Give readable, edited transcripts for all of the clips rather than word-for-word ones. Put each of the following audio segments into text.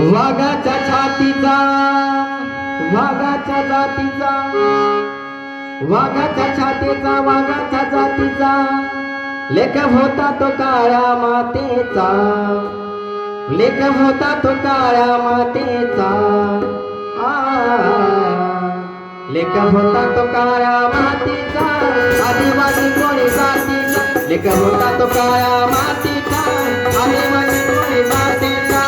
वाघाच्या छातीचा वाघाच्या जातीचा वाघाच्या छातीचा वाघाच्या जातीचा लेख होता तो काळ्या मातेचा लेख होता तो काळ्या मातेचा लेख होता तो काळ्या मातीचा आदिवासी कोळी जातीचा लेख होता तो काळ्या मातीचा आदिवासी कोळी जातीचा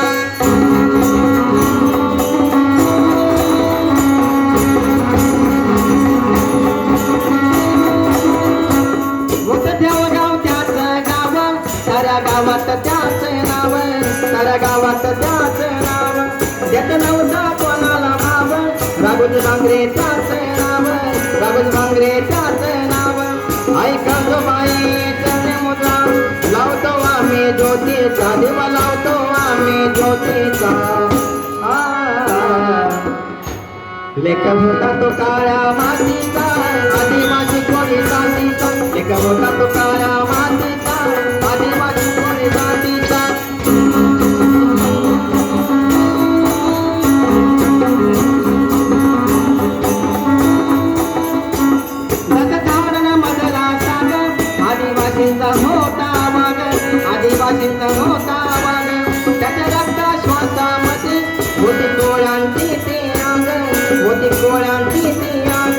साऱ्या गावात त्याच नाव साऱ्या गावात त्याच नाव देत नव्हता कोणाला भाव राघोजी भांगरे त्याच नाव राघोजी भांगरे त्याच नाव ऐका जो बाई चरणे मुद्रा लावतो आम्ही ज्योतीचा देवा लावतो आम्ही ज्योतीचा लेख होता तो काळ्या मातीचा आदिवासी कोळी जातीचा लेख होता तो काळ्या मातीचा आदिवासी कोळी जातीचा दत्तधारण मधला साग आदिवासींचा होता वाघ आदिवासींचा होता वाघ त्याच्या रक्ता श्वासामध्ये होती कोळ्यांची ती आग होती कोळ्यांची ती आग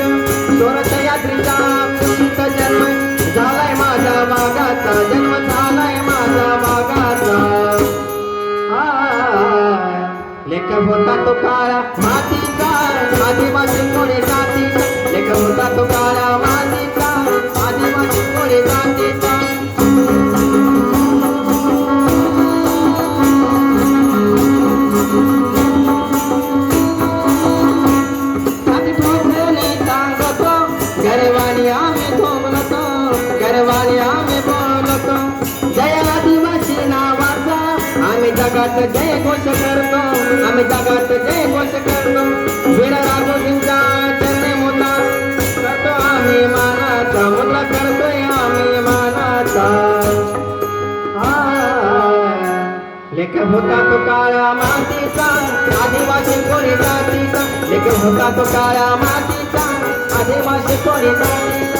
चोरट यात्रीचा पुष्ट जन्म झालाय माझा वाघाचा जन्म झालाय माझा वाघाचा लेख होता तो काळा मातीचा आदिवासी कोळी जातीचा लेख होता तो काळा मातीचा आदिवासी कोळी जातीचा गर्वानी आम्ही बोलतो गर्वानी आम्ही बोलतो जय आदिवासी नावाचा आम्ही जगात जय घोष करतो आम्ही जगात जय घोष करतो वीर राघोजींचा चरणी मुद्रा करतो आम्ही मानाचा मुद्रा करतोय आम्ही मानाचा लेख होता तो काळ्या मातीचा आदिवासी कोळी जातीचा लेख होता तो काळ्या मातीचा आदिवासी कोळी जातीचा